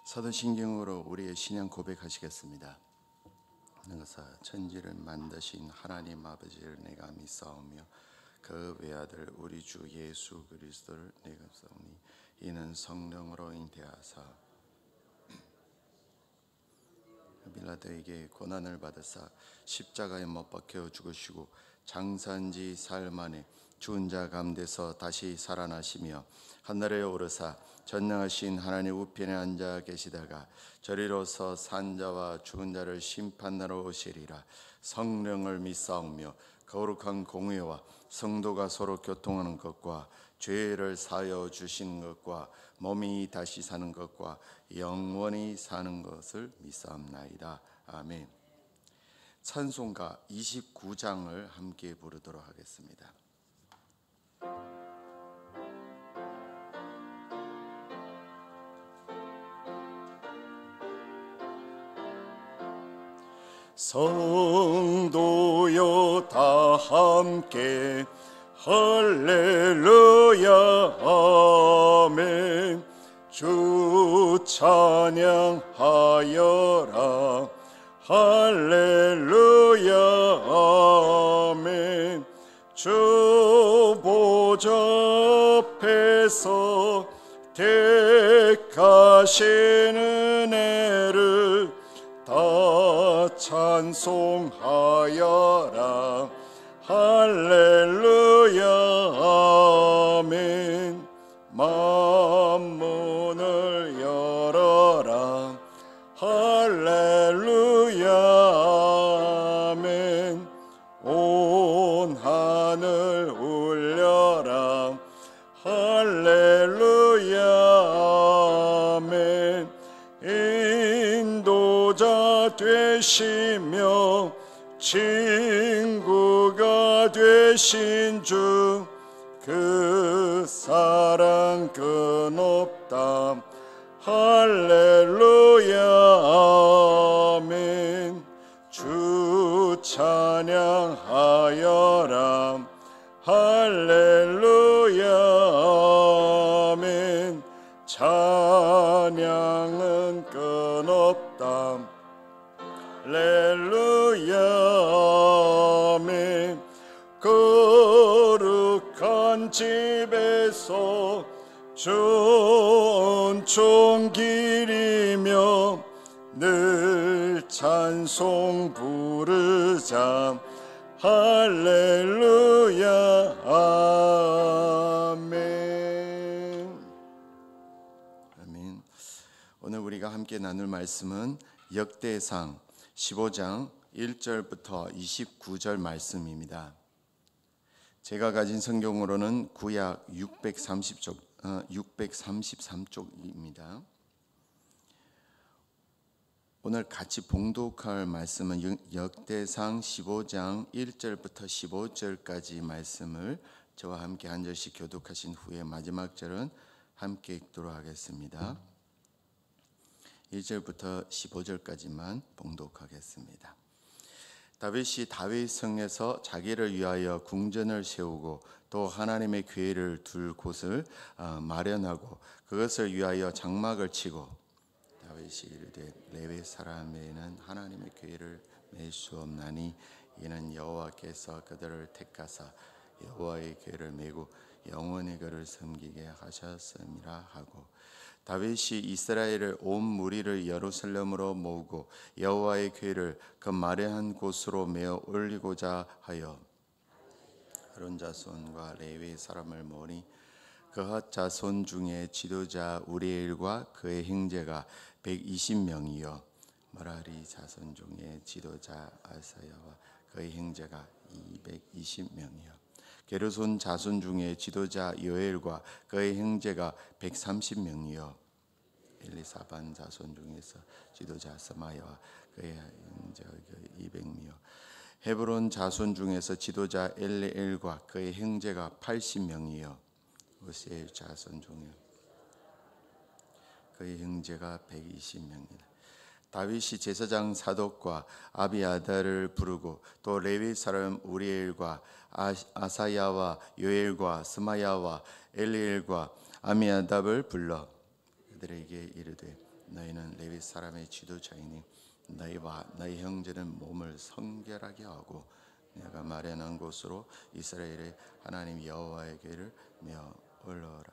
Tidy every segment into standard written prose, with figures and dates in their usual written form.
사도신경으로 우리의 신앙 고백하시겠습니다. 너사 천지를 만드신 하나님 아버지를 내가 믿사오며 그 외아들 우리 주 예수 그리스도를 내가 믿사오니 이는 성령으로 잉태하사 빌라도에게 고난을 받으사 십자가에 못 박혀 죽으시고 장사한지 사흘 만에 죽은 자 가운데서 다시 살아나시며 하늘에 오르사 전능하신 하나님 우편에 앉아 계시다가 저리로서 산 자와 죽은 자를 심판하러 오시리라. 성령을 믿사오며 거룩한 공회와 성도가 서로 교통하는 것과 죄를 사하여 주시는 것과 몸이 다시 사는 것과 영원히 사는 것을 믿사옵나이다. 아멘. 찬송가 29장을 함께 부르도록 하겠습니다. 성도여 다 함께 할렐루야 아멘. 주 찬양하여라 할렐루야 아멘. 주 보좌 앞에서 택하신 은혜를 다 찬송하여라 할렐루야 아멘. 만문을 열어라 할렐루야 아멘. 온 하늘 울려라 할렐루야 아멘. 인도자 되시며 친구가 되신 주 그 사랑 끝없다 할렐루야 아멘. 주 찬양하여라 할렐루야 아멘. 찬양은 끝없다 할렐루야 아멘. 거룩한 집에서 전총 기리며 늘 찬송 부르자 할렐루야 아멘. 아멘. 오늘 우리가 함께 나눌 말씀은 역대상 15장 1절부터 29절 말씀입니다. 제가 가진 성경으로는 구약 633쪽입니다. 오늘 같이 봉독할 말씀은 역대상 15장 1절부터 15절까지 말씀을 저와 함께 한 절씩 교독하신 후에 마지막 절은 함께 읽도록 하겠습니다. 1절부터 15절까지만 봉독하겠습니다. 다윗이 다윗 성에서 자기를 위하여 궁전을 세우고 또 하나님의 교회를 둘 곳을 마련하고 그것을 위하여 장막을 치고 다윗이 이르되 레위 사람에는 하나님의 교회를 맬 수 없나니 이는 여호와께서 그들을 택하사 여호와의 교회를 메고 영원히 그를 섬기게 하셨음이라 하고 다윗이 이스라엘의 온 무리를 예루살렘으로 모으고 여호와의 교회를 그 마련한 곳으로 메어 올리고자 하여 아론 자손과 레위 사람을 모으니 그핫 자손 중에 지도자 우리엘과 그의 형제가 120명이요 머라리 자손 중에 지도자 아사야와 그의 형제가 220명이요 게르손 자손 중에 지도자 요엘과 그의 형제가 130명이요 엘리사반 자손 중에서 지도자 스마야와 그의 형제가 200명이요 헤브론 자손 중에서 지도자 엘리엘과 그의 형제가 80명이요 우시엘 자손 중에 그의 형제가 120명이다. 다윗이 제사장 사독과 아비아달을 부르고 또 레위 사람 우리엘과 아사야와 요엘과 스마야와 엘리엘과 아미아답을 불러 그들에게 이르되 너희는 레위 사람의 지도자이니 너희와 너희 형제는 몸을 성결하게 하고 내가 마련한 곳으로 이스라엘의 하나님 여호와의 궤를 메어 올라오라.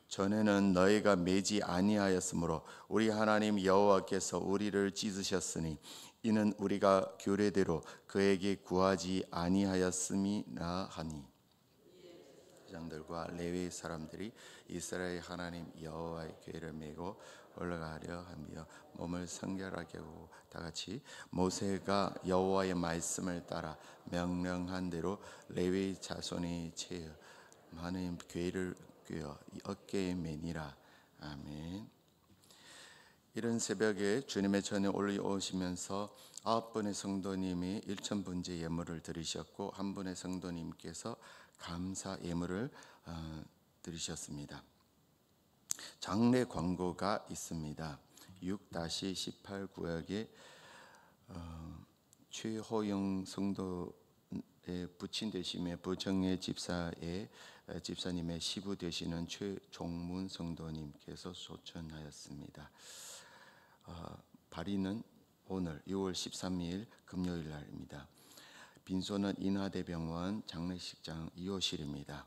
전에는 너희가 매지 아니하였으므로 우리 하나님 여호와께서 우리를 찢으셨으니 이는 우리가 규례대로 그에게 구하지 아니하였음이라 하니. 장들과 레위 사람들이 이스라엘 하나님 여호와의 궤를 메고 올라가려 하며 몸을 성결하게 하고 다 같이 모세가 여호와의 말씀을 따라 명령한 대로 레위 자손이 채어 하나님 궤를 꿰어 어깨에 매니라. 아멘. 이른 새벽에 주님의 전에 올라오시면서 9분의 성도님이 일천분제 예물을 드리셨고 한 분의 성도님께서 감사 예물을 드리셨습니다. 장례 광고가 있습니다. 6-18 구역에 최호영 성도의 부친 되시며 부정의 집사님의 시부 되시는 최종문 성도님께서 소천하였습니다. 발인은 오늘 6월 13일 금요일 날입니다. 빈소는 인하대병원 장례식장 2호실입니다.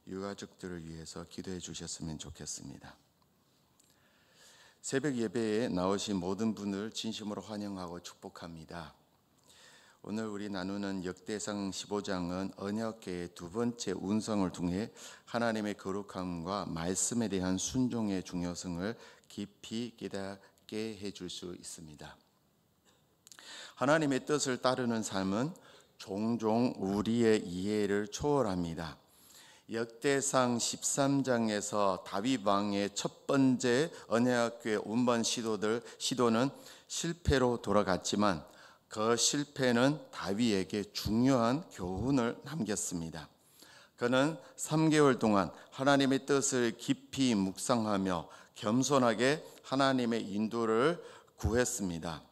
유가족들을 위해서 기도해 주셨으면 좋겠습니다. 새벽 예배에 나오신 모든 분을 진심으로 환영하고 축복합니다. 오늘 우리 나누는 역대상 15장은 언약궤의 두 번째 운성을 통해 하나님의 거룩함과 말씀에 대한 순종의 중요성을 깊이 깨닫게 해줄 수 있습니다. 하나님의 뜻을 따르는 삶은 종종 우리의 이해를 초월합니다. 역대상 13장에서 다윗 왕의 첫 번째 언약궤 운반 시도는 실패로 돌아갔지만 그 실패는 다윗에게 중요한 교훈을 남겼습니다. 그는 3개월 동안 하나님의 뜻을 깊이 묵상하며 겸손하게 하나님의 인도를 구했습니다.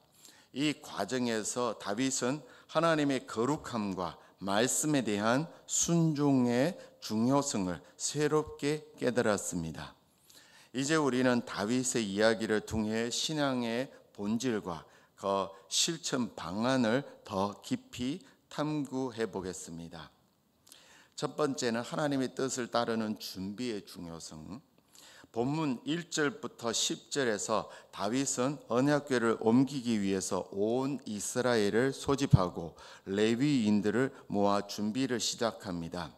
이 과정에서 다윗은 하나님의 거룩함과 말씀에 대한 순종의 중요성을 새롭게 깨달았습니다. 이제 우리는 다윗의 이야기를 통해 신앙의 본질과 그 실천 방안을 더 깊이 탐구해 보겠습니다. 첫 번째는 하나님의 뜻을 따르는 준비의 중요성. 본문 1절부터 10절에서 다윗은 언약궤를 옮기기 위해서 온 이스라엘을 소집하고 레위인들을 모아 준비를 시작합니다.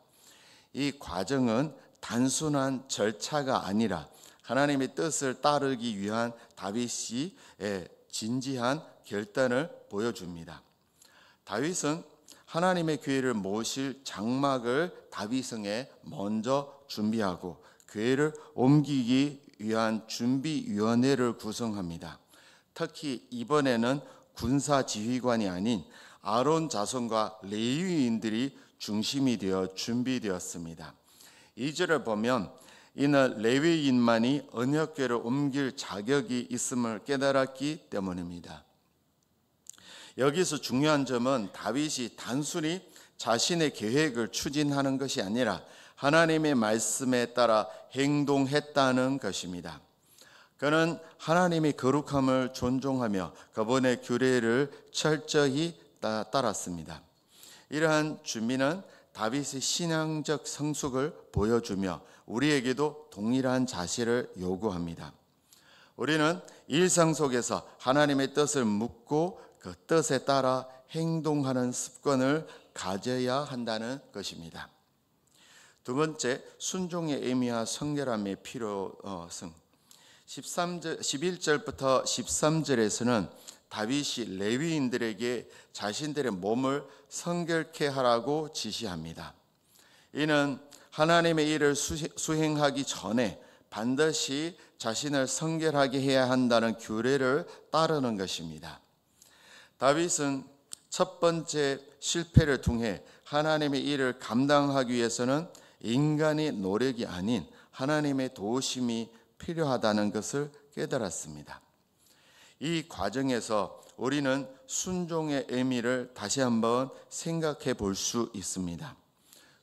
이 과정은 단순한 절차가 아니라 하나님의 뜻을 따르기 위한 다윗의 진지한 결단을 보여줍니다. 다윗은 하나님의 궤를 모실 장막을 다윗성에 먼저 준비하고 궤를 옮기기 위한 준비위원회를 구성합니다. 특히 이번에는 군사지휘관이 아닌 아론 자손과 레위인들이 중심이 되어 준비되었습니다. 2절을 보면 이는 레위인만이 언약궤를 옮길 자격이 있음을 깨달았기 때문입니다. 여기서 중요한 점은 다윗이 단순히 자신의 계획을 추진하는 것이 아니라 하나님의 말씀에 따라 행동했다는 것입니다. 그는 하나님의 거룩함을 존중하며 그분의 규례를 철저히 따랐습니다. 이러한 준비는 다윗의 신앙적 성숙을 보여주며 우리에게도 동일한 자세를 요구합니다. 우리는 일상 속에서 하나님의 뜻을 묻고 그 뜻에 따라 행동하는 습관을 가져야 한다는 것입니다. 두 번째, 순종의 의미와 성결함의 필요성. 11절부터 13절에서는 다윗이 레위인들에게 자신들의 몸을 성결케 하라고 지시합니다. 이는 하나님의 일을 수행하기 전에 반드시 자신을 성결하게 해야 한다는 규례를 따르는 것입니다. 다윗은 첫 번째 실패를 통해 하나님의 일을 감당하기 위해서는 인간의 노력이 아닌 하나님의 도우심이 필요하다는 것을 깨달았습니다. 이 과정에서 우리는 순종의 의미를 다시 한번 생각해 볼 수 있습니다.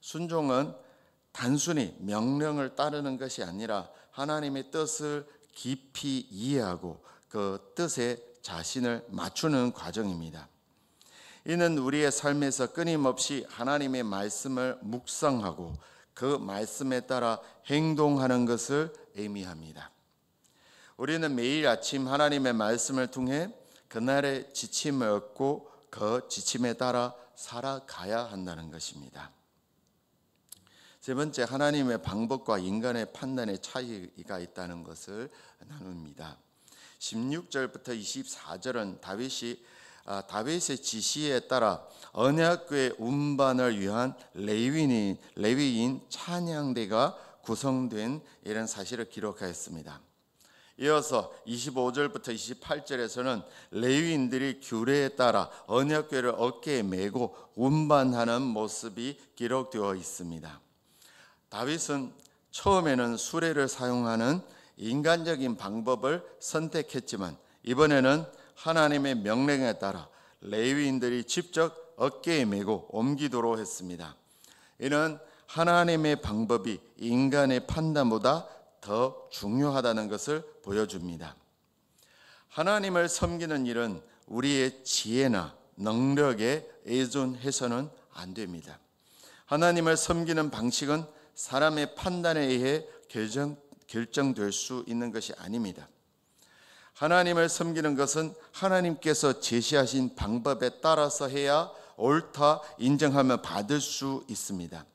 순종은 단순히 명령을 따르는 것이 아니라 하나님의 뜻을 깊이 이해하고 그 뜻에 자신을 맞추는 과정입니다. 이는 우리의 삶에서 끊임없이 하나님의 말씀을 묵상하고 그 말씀에 따라 행동하는 것을 의미합니다. 우리는 매일 아침 하나님의 말씀을 통해 그날의 지침을 얻고 그 지침에 따라 살아가야 한다는 것입니다. 세 번째, 하나님의 방법과 인간의 판단의 차이가 있다는 것을 나눕니다. 16절부터 24절은 다윗의 지시에 따라 언약궤 운반을 위한 레위인 찬양대가 구성된 이런 사실을 기록하였습니다. 이어서 25절부터 28절에서는 레위인들이 규례에 따라 언약궤를 어깨에 메고 운반하는 모습이 기록되어 있습니다. 다윗은 처음에는 수레를 사용하는 인간적인 방법을 선택했지만 이번에는 하나님의 명령에 따라 레위인들이 직접 어깨에 메고 옮기도록 했습니다. 이는 하나님의 방법이 인간의 판단보다 더 중요하다는 것을 보여줍니다. 하나님을 섬기는 일은 우리의 지혜나 능력에 의존해서는 안 됩니다. 하나님을 섬기는 방식은 사람의 판단에 의해 결정될 수 있는 것이 아닙니다. 하나님을 섬기는 것은 하나님께서 제시하신 방법에 따라서 해야 옳다 인정하며 받을 수 있습니다.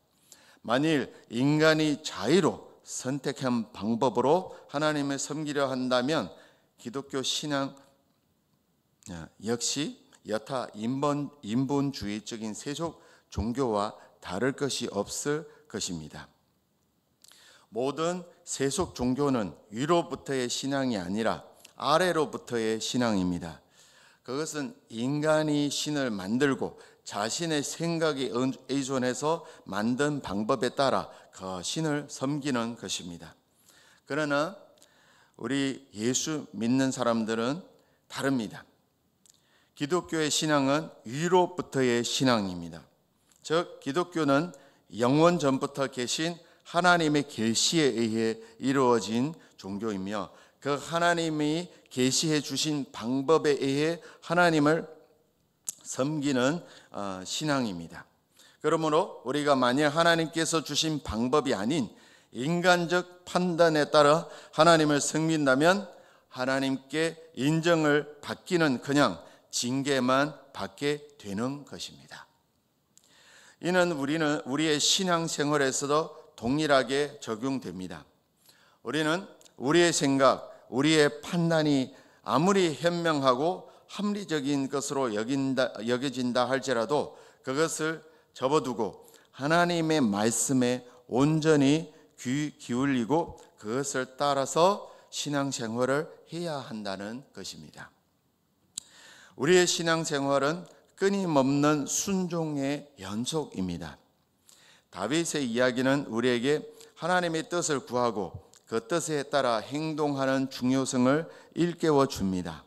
만일 인간이 자의로 선택한 방법으로 하나님을 섬기려 한다면 기독교 신앙 역시 여타 인본주의적인 세속 종교와 다를 것이 없을 것입니다. 모든 세속 종교는 위로부터의 신앙이 아니라 아래로부터의 신앙입니다. 그것은 인간이 신을 만들고 자신의 생각에 의존해서 만든 방법에 따라 그 신을 섬기는 것입니다. 그러나 우리 예수 믿는 사람들은 다릅니다. 기독교의 신앙은 위로부터의 신앙입니다. 즉 기독교는 영원 전부터 계신 하나님의 계시에 의해 이루어진 종교이며 그 하나님이 계시해 주신 방법에 의해 하나님을 섬기는 신앙입니다. 그러므로 우리가 만약 하나님께서 주신 방법이 아닌 인간적 판단에 따라 하나님을 섬긴다면 하나님께 인정을 받기는 그냥 징계만 받게 되는 것입니다. 이는 우리의 신앙생활에서도 동일하게 적용됩니다. 우리는 우리의 생각, 우리의 판단이 아무리 현명하고 합리적인 것으로 여겨진다 할지라도 그것을 접어두고 하나님의 말씀에 온전히 귀 기울이고 그것을 따라서 신앙생활을 해야 한다는 것입니다. 우리의 신앙생활은 끊임없는 순종의 연속입니다. 다윗의 이야기는 우리에게 하나님의 뜻을 구하고 그 뜻에 따라 행동하는 중요성을 일깨워 줍니다.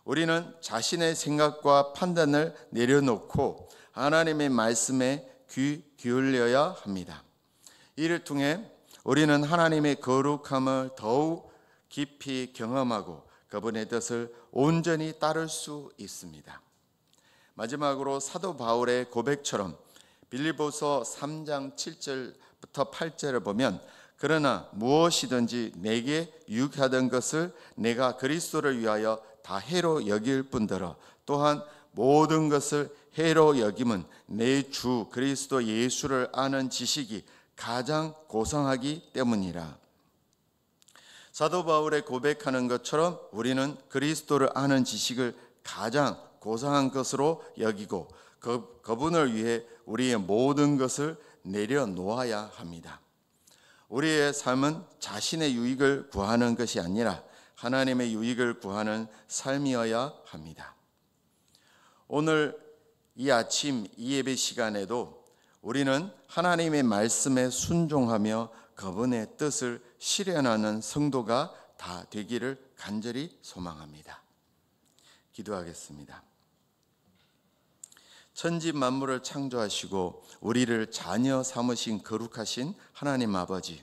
우리는 자신의 생각과 판단을 내려놓고 하나님의 말씀에 귀 기울여야 합니다. 이를 통해 우리는 하나님의 거룩함을 더욱 깊이 경험하고 그분의 뜻을 온전히 따를 수 있습니다. 마지막으로 사도 바울의 고백처럼 빌립보서 3장 7절부터 8절을 보면 그러나 무엇이든지 내게 유익하던 것을 내가 그리스도를 위하여 다 해로 여길 뿐더러 또한 모든 것을 해로 여김은 내 주 그리스도 예수를 아는 지식이 가장 고상하기 때문이라. 사도 바울의 고백하는 것처럼 우리는 그리스도를 아는 지식을 가장 고상한 것으로 여기고 그분을 위해 우리의 모든 것을 내려놓아야 합니다. 우리의 삶은 자신의 유익을 구하는 것이 아니라 하나님의 유익을 구하는 삶이어야 합니다. 오늘 이 아침 이 예배 시간에도 우리는 하나님의 말씀에 순종하며 그분의 뜻을 실현하는 성도가 다 되기를 간절히 소망합니다. 기도하겠습니다. 천지 만물을 창조하시고 우리를 자녀 삼으신 거룩하신 하나님 아버지,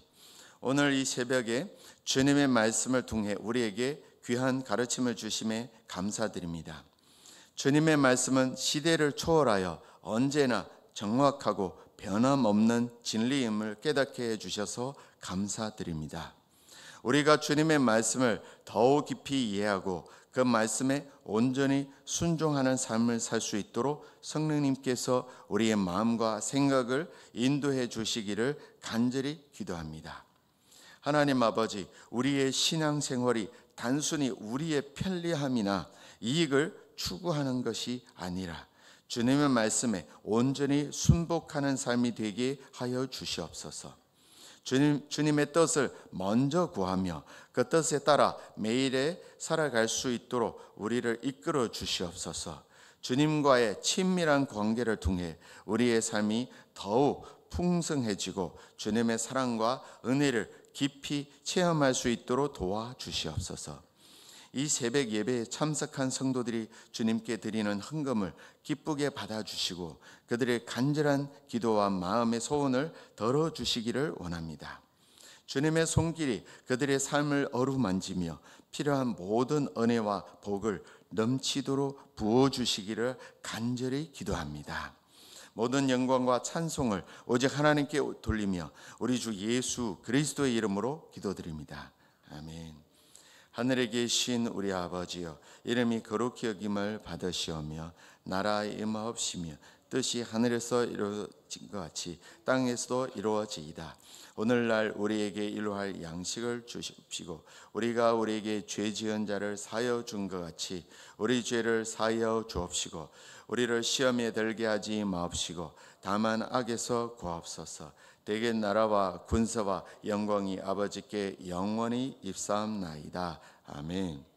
오늘 이 새벽에 주님의 말씀을 통해 우리에게 귀한 가르침을 주심에 감사드립니다. 주님의 말씀은 시대를 초월하여 언제나 정확하고 변함없는 진리임을 깨닫게 해주셔서 감사드립니다. 우리가 주님의 말씀을 더욱 깊이 이해하고 그 말씀에 온전히 순종하는 삶을 살 수 있도록 성령님께서 우리의 마음과 생각을 인도해 주시기를 간절히 기도합니다. 하나님 아버지, 우리의 신앙생활이 단순히 우리의 편리함이나 이익을 추구하는 것이 아니라 주님의 말씀에 온전히 순복하는 삶이 되게 하여 주시옵소서. 주님의 뜻을 먼저 구하며 그 뜻에 따라 매일에 살아갈 수 있도록 우리를 이끌어 주시옵소서. 주님과의 친밀한 관계를 통해 우리의 삶이 더욱 풍성해지고 주님의 사랑과 은혜를 깊이 체험할 수 있도록 도와주시옵소서. 이 새벽 예배에 참석한 성도들이 주님께 드리는 헌금을 기쁘게 받아주시고 그들의 간절한 기도와 마음의 소원을 덜어주시기를 원합니다. 주님의 손길이 그들의 삶을 어루만지며 필요한 모든 은혜와 복을 넘치도록 부어주시기를 간절히 기도합니다. 모든 영광과 찬송을 오직 하나님께 돌리며 우리 주 예수 그리스도의 이름으로 기도드립니다. 아멘. 하늘에 계신 우리 아버지여, 이름이 거룩히 여김을 받으시오며 나라의 임하옵시며 뜻이 하늘에서 이루어진 것 같이 땅에서도 이루어지이다. 오늘날 우리에게 일용할 양식을 주십시고 우리가 우리에게 죄 지은 자를 사하여 준 것 같이 우리 죄를 사하여 주옵시고 우리를 시험에 들게 하지 마옵시고 다만 악에서 구하옵소서. 대개 나라와 군사와 영광이 아버지께 영원히 입사함나이다. 아멘.